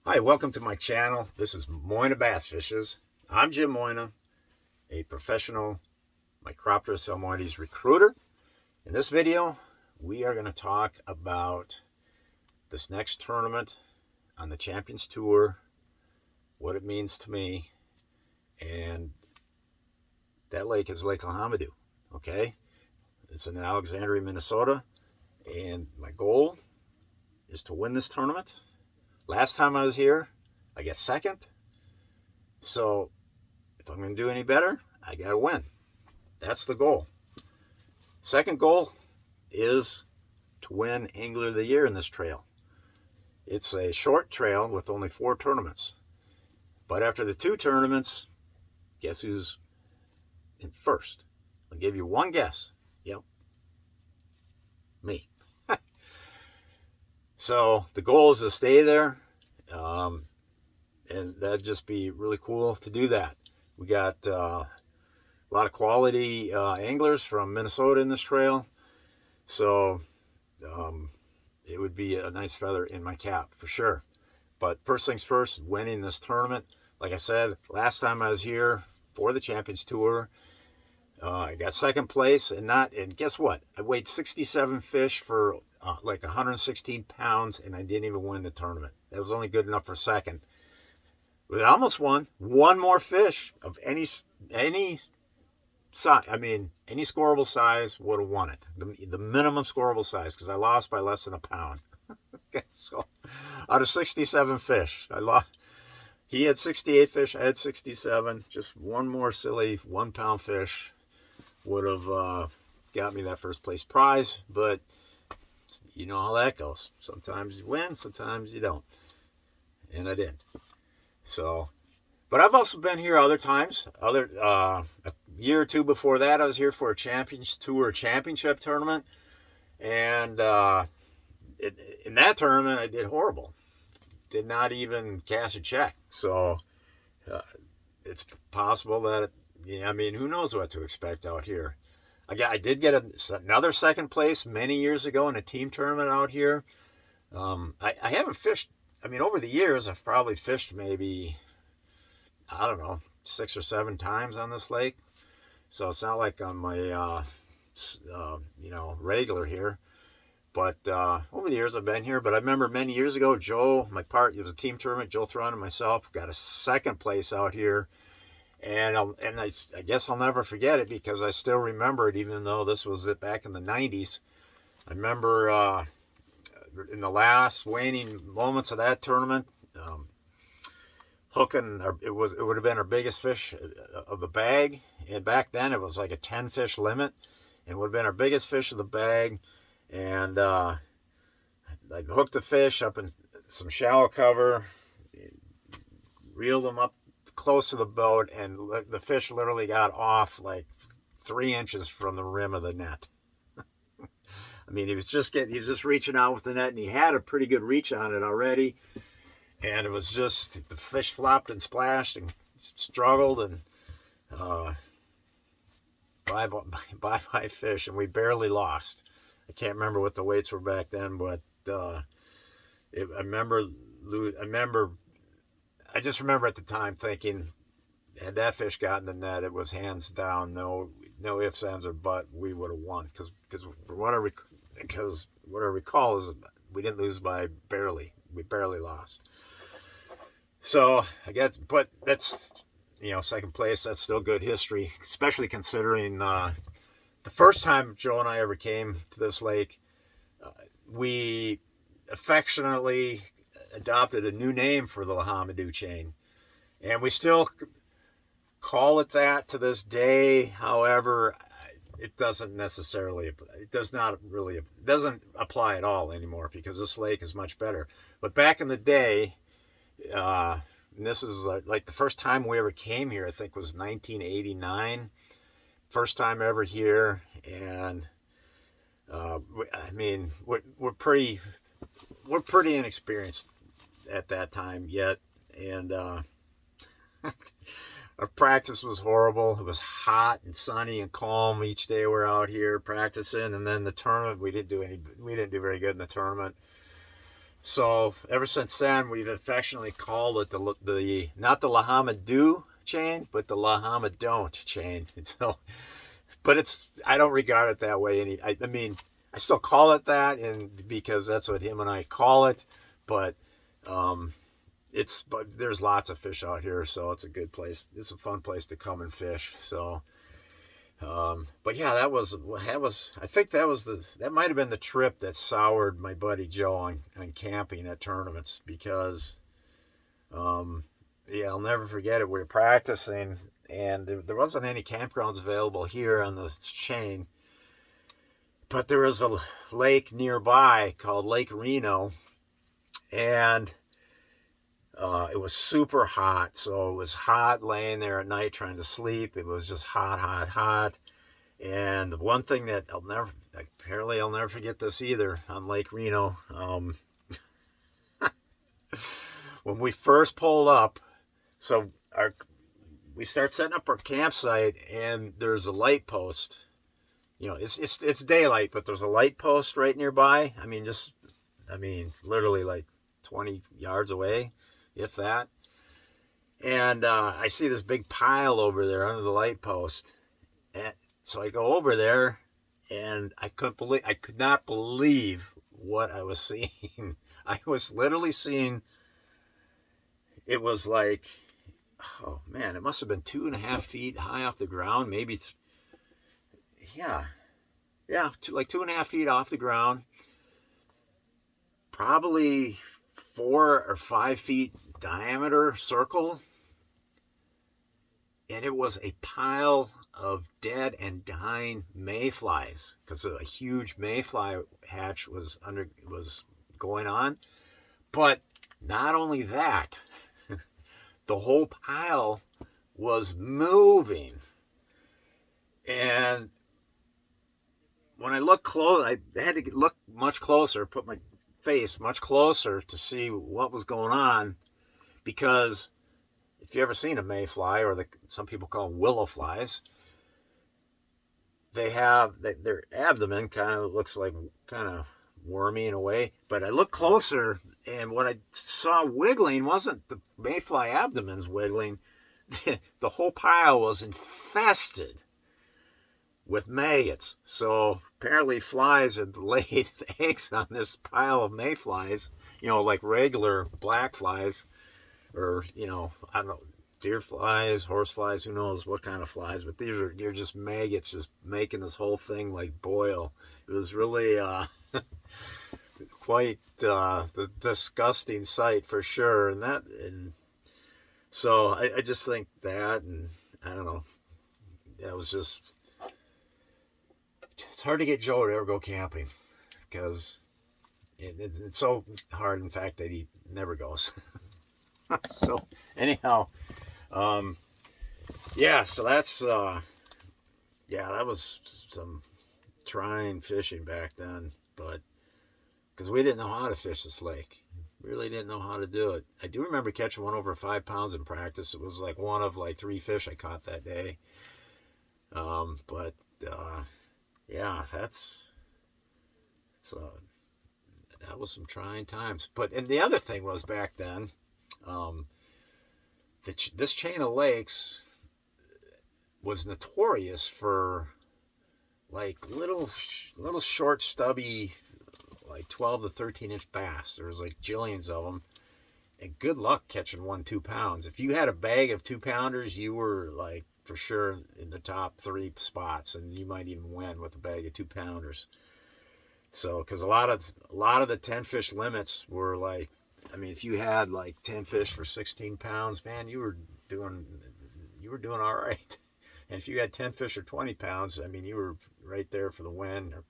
Hi, welcome to my channel. This is Moyna Bass Fishes. I'm Jim Moyna, a professional Micropterus salmonides recruiter. In this video, we are going to talk about this next tournament on the Champions Tour, what it means to me, and that lake is Lake Le Homme Dieu, okay? It's in Alexandria, Minnesota, and my goal is to win this tournament. Last time I was here, I got second. So if I'm going to do any better, I got to win. That's the goal. Second goal is to win Angler of the Year in this trail. It's a short trail with only 4 tournaments. But after the 2 tournaments, guess who's in first? I'll give you one guess. Yep, me. So the goal is to stay there, and that'd just be really cool to do that. We got a lot of quality anglers from Minnesota in this trail, so it would be a nice feather in my cap for sure. But first things first, winning this tournament. Like I said, last time I was here for the Champions Tour, I got second place, and guess what? I weighed 67 fish for like 116 pounds, and I didn't even win the tournament. That was only good enough for second. But I almost won. One more fish of any size. I mean, any scoreable size would have won it. The minimum scoreable size, because I lost by less than a pound. Okay, so out of 67 fish, I lost. He had 68 fish. I had 67. Just one more silly 1 pound fish would have got me that first place prize. But you know how that goes. Sometimes you win, sometimes you don't. And I did. So, but I've also been here other times. A year or two before that, I was here for a Champions Tour championship tournament. And in that tournament, I did horrible. Did not even cash a check. So it's possible that, I mean, who knows what to expect out here. I did get another second place many years ago in a team tournament out here. I haven't fished. I mean, over the years, I've probably fished maybe, I don't know, 6 or 7 times on this lake. So it's not like I'm my, regular here. But over the years, I've been here. But I remember many years ago, Joe, it was a team tournament, Joe Thron and myself got a second place out here. And I guess I'll never forget it because I still remember it, even though this was back in the 90s. I remember in the last waning moments of that tournament, hooking, it would have been our biggest fish of the bag. And back then it was like a 10 fish limit. And would have been our biggest fish of the bag. And I hooked the fish up in some shallow cover, reeled them up close to the boat, and the fish literally got off like 3 inches from the rim of the net. I mean, he was just reaching out with the net, and he had a pretty good reach on it already. And it was just, the fish flopped and splashed and struggled, and bye fish, and we barely lost. I can't remember what the weights were back then, but I just remember at the time thinking, had that fish gotten the net, it was hands down, no ifs, ands, or but, we would have won. Because what I recall is we didn't lose by barely. We barely lost. So but that's, second place. That's still good history, especially considering the first time Joe and I ever came to this lake, we affectionately adopted a new name for the Le Homme Dieu chain, and we still call it that to this day. However, it doesn't apply at all anymore because this lake is much better. But back in the day, and this is like the first time we ever came here, I think was 1989. First time ever here, and I mean, we're pretty inexperienced at that time yet, and our practice was horrible. It was hot and sunny and calm each day we're out here practicing, and then the tournament we didn't do very good in the tournament. So ever since then, we've affectionately called it the not the Le Homme Dieu chain, but the Le Homme Don't chain. And so, but I don't regard it that way. I mean, I still call it that, and because that's what him and I call it. But um, but there's lots of fish out here, so it's a good place. It's a fun place to come and fish. So. But yeah, I think that might have been the trip that soured my buddy Joe on camping at tournaments because, yeah, I'll never forget it. We were practicing and there wasn't any campgrounds available here on the chain, but there was a lake nearby called Lake Reno, and it was super hot. So it was hot laying there at night trying to sleep. It was just hot, hot, hot. And the one thing that I'll never forget this either on Lake Reno. When we first pulled up, so we start setting up our campsite, and there's a light post. You know, it's daylight, but there's a light post right nearby. I mean, literally like 20 yards away, if that. And I see this big pile over there under the light post, and so I go over there, and I could not believe what I was seeing. I was literally seeing. It was like, oh man, it must have been 2.5 feet high off the ground, maybe. Yeah, like 2.5 feet off the ground, probably 4 or 5 feet diameter circle, and it was a pile of dead and dying mayflies because a huge mayfly hatch was going on. But not only that, the whole pile was moving. And when I looked close, I had to look much closer, put my face much closer to see what was going on, because if you ever seen a mayfly, or some people call them willow flies, their abdomen kind of looks like kind of wormy in a way. But I looked closer, and what I saw wiggling wasn't the mayfly abdomens wiggling. The whole pile was infested with maggots. So apparently flies had laid eggs on this pile of mayflies, like regular black flies, or, I don't know, deer flies, horse flies, who knows what kind of flies, but they're just maggots just making this whole thing like boil. It was really quite the disgusting sight for sure. And so I just think that, and I don't know, that was just, it's hard to get Joe to ever go camping because it's so hard, in fact, that he never goes. So anyhow, yeah, so that's that was some trying fishing back then, but because we didn't know how to fish this lake, really didn't know how to do it. I do remember catching one over 5 pounds in practice. It was like one of like 3 fish I caught that day. But yeah, that was some trying times. And the other thing was back then, this chain of lakes was notorious for like little short, stubby, like 12 to 13 inch bass. There was like jillions of them, and good luck catching 1-2 pounds. If you had a bag of 2-pounders, you were like for sure in the top 3 spots, and you might even win with a bag of 2-pounders. So, because a lot of the 10 fish limits were like, I mean, if you had like 10 fish for 16 pounds, man, you were doing all right. And if you had 10 fish or 20 pounds, I mean, you were right there for the win, or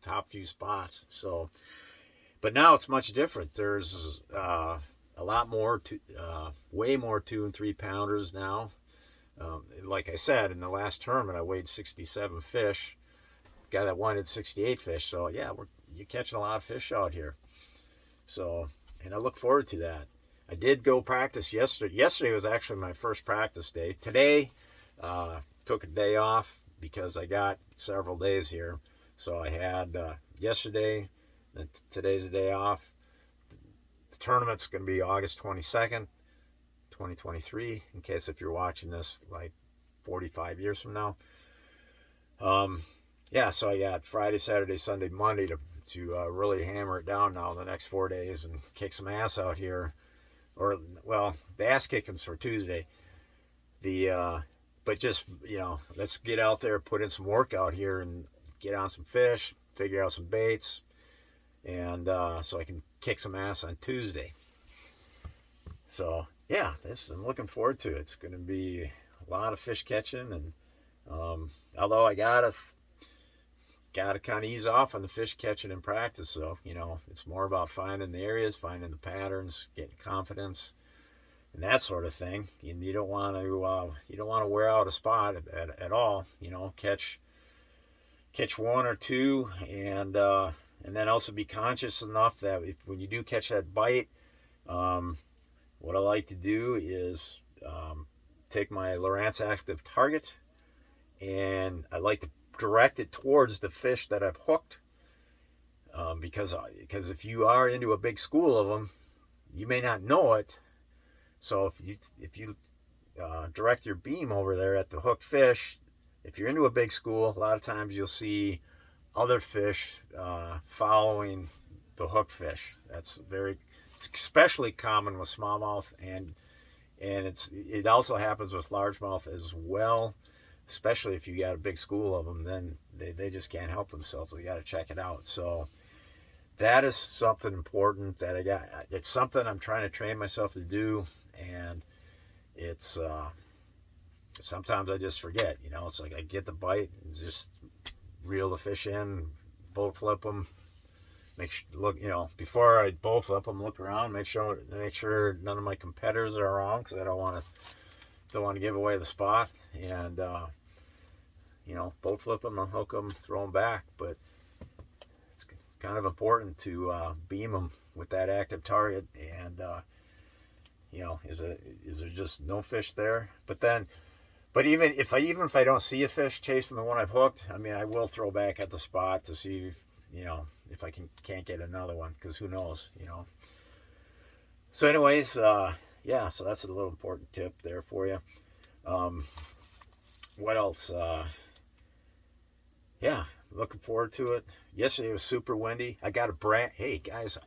top few spots. So, but now it's much different. There's a lot more, way more 2 and 3 pounders now. Like I said, in the last tournament, I weighed 67 fish. Guy that won had 68 fish. So yeah, you're catching a lot of fish out here. So, and I look forward to that. I did go practice yesterday. Yesterday was actually my first practice day. Today, took a day off because I got several days here. So I had yesterday, and today's a day off. tournament's going to be August 22nd, 2023, in case if you're watching this like 45 years from now. Yeah, so I got Friday, Saturday, Sunday, Monday to really hammer it down now the next 4 days and kick some ass out here. Or, well, the ass kicking's for Tuesday. But just, let's get out there, put in some work out here and get on some fish, figure out some baits, and so I can kick some ass on Tuesday. So, yeah, I'm looking forward to it. It's going to be a lot of fish catching, and although I gotta kind of ease off on the fish catching in practice, so it's more about finding the areas, finding the patterns, getting confidence, and that sort of thing. And you don't want to wear out a spot at all. Catch one or two, and then also be conscious enough that when you do catch that bite, what I like to do is take my Lowrance Active target, and I like to direct it towards the fish that I've hooked, because if you are into a big school of them, you may not know it. So if you direct your beam over there at the hooked fish, if you're into a big school, a lot of times you'll see other fish following the hooked fish. It's especially common with smallmouth, and it also happens with largemouth as well. Especially if you got a big school of them, then they just can't help themselves. They got to check it out. So that is something important that I got. It's something I'm trying to train myself to do, and it's sometimes I just forget. It's like I get the bite and just reel the fish in, boat flip them. Before I boat flip them, look around, make sure none of my competitors are around, because I don't want to give away the spot, and boat flip them, unhook them, throw them back. But it's kind of important to beam them with that active target, and is there just no fish there? But even if I don't see a fish chasing the one I've hooked, I will throw back at the spot to see if I can't get another one, because who knows. So anyways, so that's a little important tip there for you. What else? Looking forward to it. Yesterday was super windy. I got hey guys,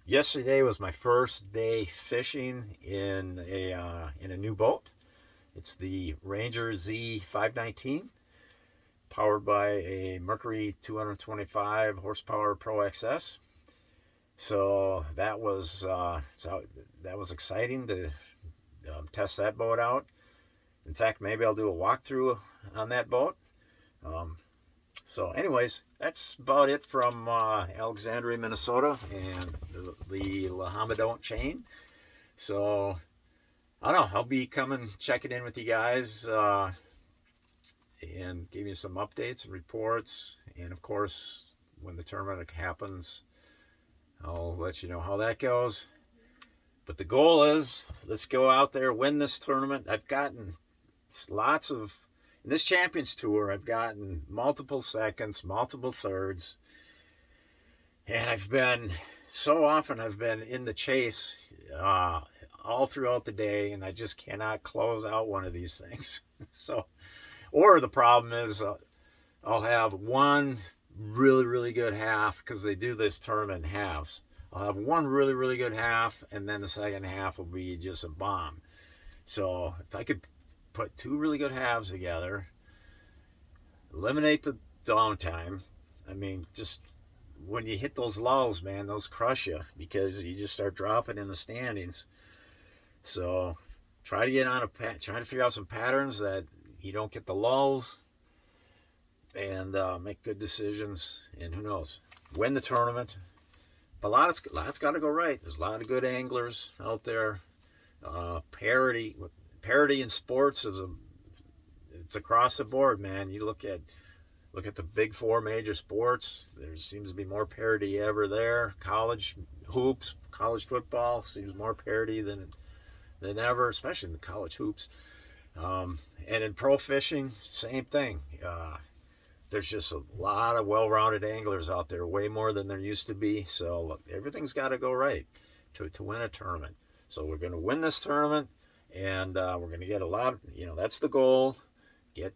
yesterday was my first day fishing in a new boat. It's the Ranger Z519, powered by a Mercury 225 horsepower Pro XS. So that was exciting to test that boat out. In fact, maybe I'll do a walkthrough on that boat. So anyways, that's about it from Alexandria, Minnesota, and the Le Homme Dieu chain. So I don't know, I'll be checking in with you guys and give you some updates and reports. And of course, when the tournament happens, I'll let you know how that goes. But the goal is, let's go out there, win this tournament. I've gotten in this Champions Tour, I've gotten multiple seconds, multiple thirds, and I've been in the chase all throughout the day, and I just cannot close out one of these things. So, or the problem is I'll have one really, really good half, because they do this tournament in halves. I'll have one really, really good half, and then the second half will be just a bomb. So if I could put two really good halves together, eliminate the downtime. Just when you hit those lulls, man, those crush you, because you just start dropping in the standings. So try to figure out some patterns that you don't get the lulls, and make good decisions, and who knows, win the tournament. But lot's got to go right. There's a lot of good anglers out there. Parity in sports it's across the board, man. You look at the big four major sports. There seems to be more parity ever there. College hoops, college football seems more parity than ever, especially in the college hoops. And in pro fishing, same thing. There's just a lot of well-rounded anglers out there, way more than there used to be. So look, everything's got to go right. to win a tournament. So we're going to win this tournament, and we're going to get a lot of, that's the goal. Get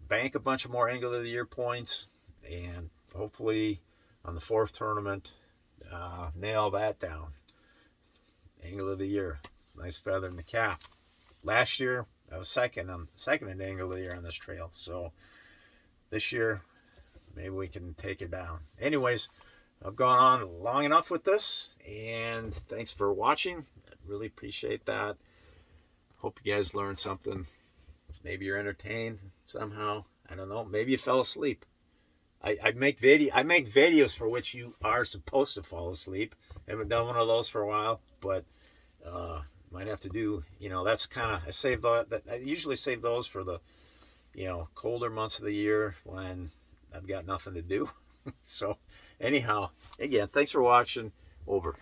bank a bunch of more Angler of the Year points, and hopefully on the 4th tournament, nail that down. Angler of the Year, nice feather in the cap. Last year I was second in Angler of the Year on this trail, so this year maybe we can take it down. Anyways, I've gone on long enough with this, and thanks for watching. I really appreciate that. Hope you guys learned something. Maybe you're entertained somehow. I don't know. Maybe you fell asleep. I make videos for which you are supposed to fall asleep. I haven't done one of those for a while, but might have to do. That's kind of, I save that. I usually save those for the colder months of the year when I've got nothing to do. So anyhow, again, thanks for watching. Over.